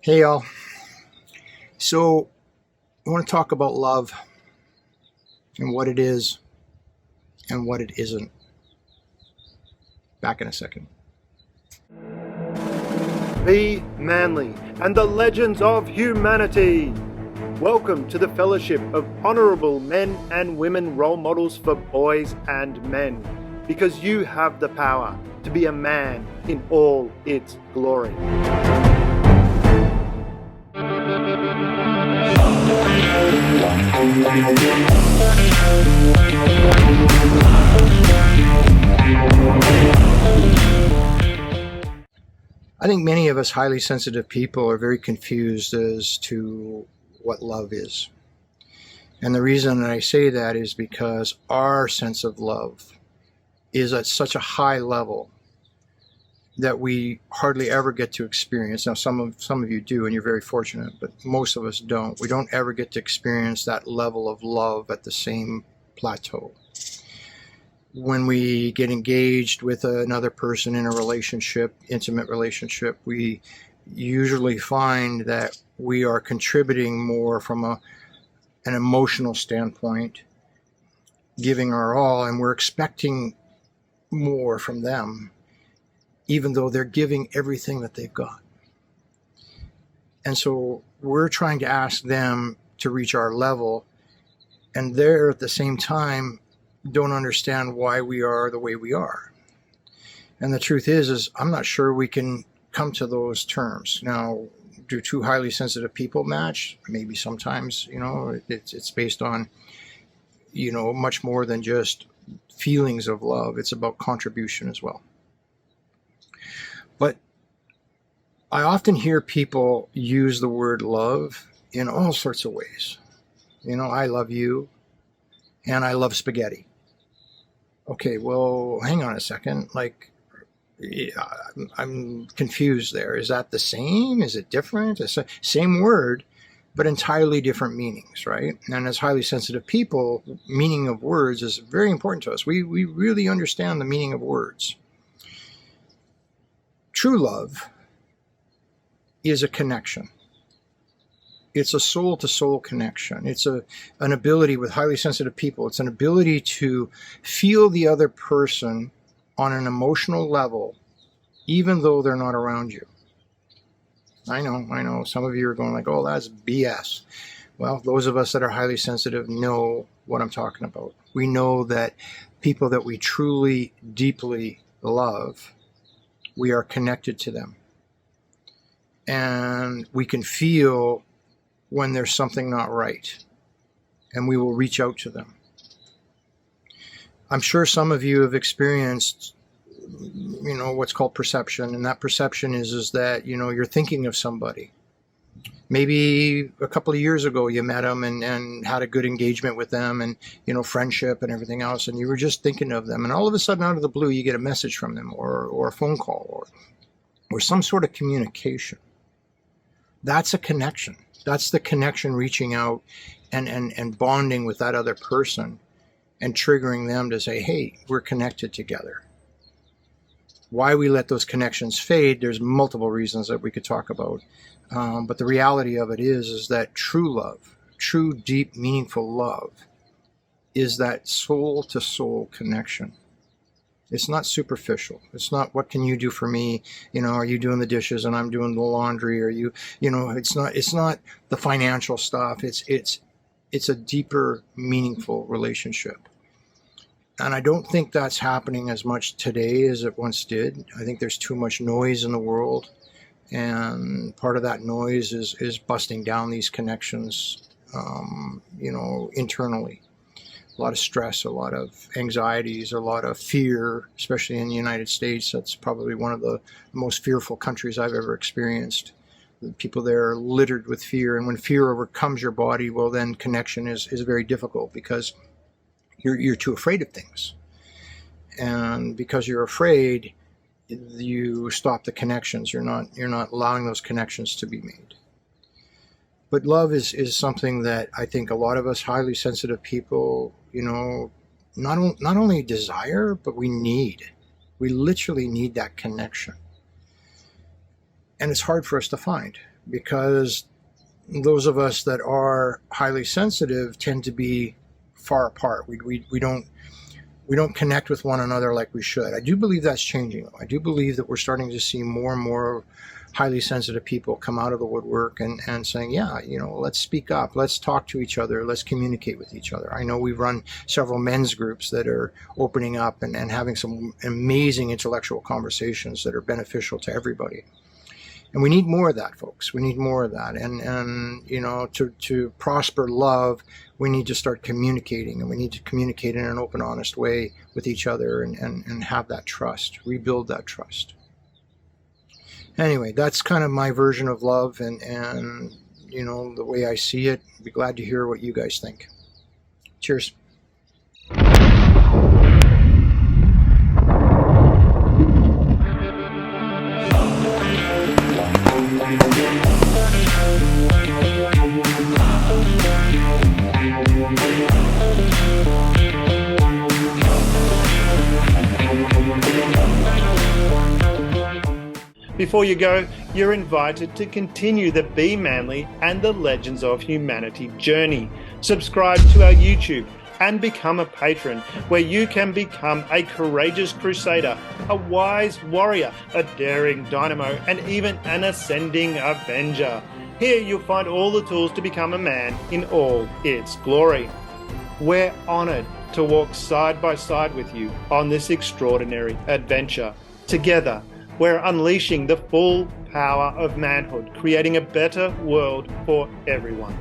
Hey y'all. So I want to talk about love and what it is and what it isn't. Back in a second. Be manly and the legends of humanity. Welcome to the fellowship of honorable men and women role models for boys and men, because you have the power to be a man in all its glory. I think many of us highly sensitive people are very confused as to what love is. And the reason that I say that is because our sense of love is at such a high level that we hardly ever get to experience. Now, some of you do, and you're very fortunate, but most of us don't. We don't ever get to experience that level of love at the same plateau. When we get engaged with another person in a relationship, intimate relationship, we usually find that we are contributing more from an emotional standpoint, giving our all, and we're expecting more from them, even though they're giving everything that they've got. And so we're trying to ask them to reach our level, and they're at the same time don't understand why we are the way we are. And the truth is I'm not sure we can come to those terms. Now, do two highly sensitive people match? Maybe sometimes, it's based on, much more than just feelings of love. It's about contribution as well. But I often hear people use the word love in all sorts of ways. I love you and I love spaghetti. Okay, well, hang on a second. I'm confused there. Is that the same? Is it different? It's the same word, but entirely different meanings, right? And as highly sensitive people, meaning of words is very important to us. We really understand the meaning of words. True love is a connection. It's a soul-to-soul connection. It's an ability with highly sensitive people. It's an ability to feel the other person on an emotional level, even though they're not around you. I know. Some of you are going like, oh, that's BS. Well, those of us that are highly sensitive know what I'm talking about. We know that people that we truly, deeply love, we are connected to them. And we can feel when there's something not right, and we will reach out to them. I'm sure some of you have experienced, what's called perception, and that perception is that, you're thinking of somebody. Maybe a couple of years ago you met them and had a good engagement with them and, friendship and everything else, and you were just thinking of them, and all of a sudden out of the blue you get a message from them or a phone call or some sort of communication. That's a connection. That's the connection, reaching out and bonding with that other person and triggering them to say, hey, we're connected together. Why we let those connections fade, there's multiple reasons that we could talk about. But the reality of it is that true love, true, deep, meaningful love is that soul-to-soul connection. It's not superficial. It's not, what can you do for me? Are you doing the dishes and I'm doing the laundry? Or it's not the financial stuff. It's a deeper, meaningful relationship. And I don't think that's happening as much today as it once did. I think there's too much noise in the world. And part of that noise is busting down these connections, internally. A lot of stress, a lot of anxieties, a lot of fear, especially in the United States. That's probably one of the most fearful countries I've ever experienced. The people there are littered with fear. And when fear overcomes your body, well, then connection is very difficult because you're too afraid of things. And because you're afraid, you stop the connections. You're not allowing those connections to be made. But love is something that I think a lot of us highly sensitive people, not only desire, but we need. We literally need that connection. And it's hard for us to find because those of us that are highly sensitive tend to be far apart. We don't connect with one another like we should. I do believe that's changing, though. I do believe that we're starting to see more and more highly sensitive people come out of the woodwork and saying, yeah, let's speak up, let's talk to each other, let's communicate with each other. I know we've run several men's groups that are opening up and having some amazing intellectual conversations that are beneficial to everybody. And we need more of that, folks. We need more of that. And to prosper love, we need to start communicating, and we need to communicate in an open, honest way with each other and have that trust, rebuild that trust. Anyway, that's kind of my version of love and the way I see it. I'd be glad to hear what you guys think. Cheers. Before you go, you're invited to continue the Be Manly and the Legends of Humanity journey. Subscribe to our YouTube and become a patron, where you can become a courageous crusader, a wise warrior, a daring dynamo, and even an ascending avenger. Here you'll find all the tools to become a man in all its glory. We're honoured to walk side by side with you on this extraordinary adventure. Together, we're unleashing the full power of manhood, creating a better world for everyone.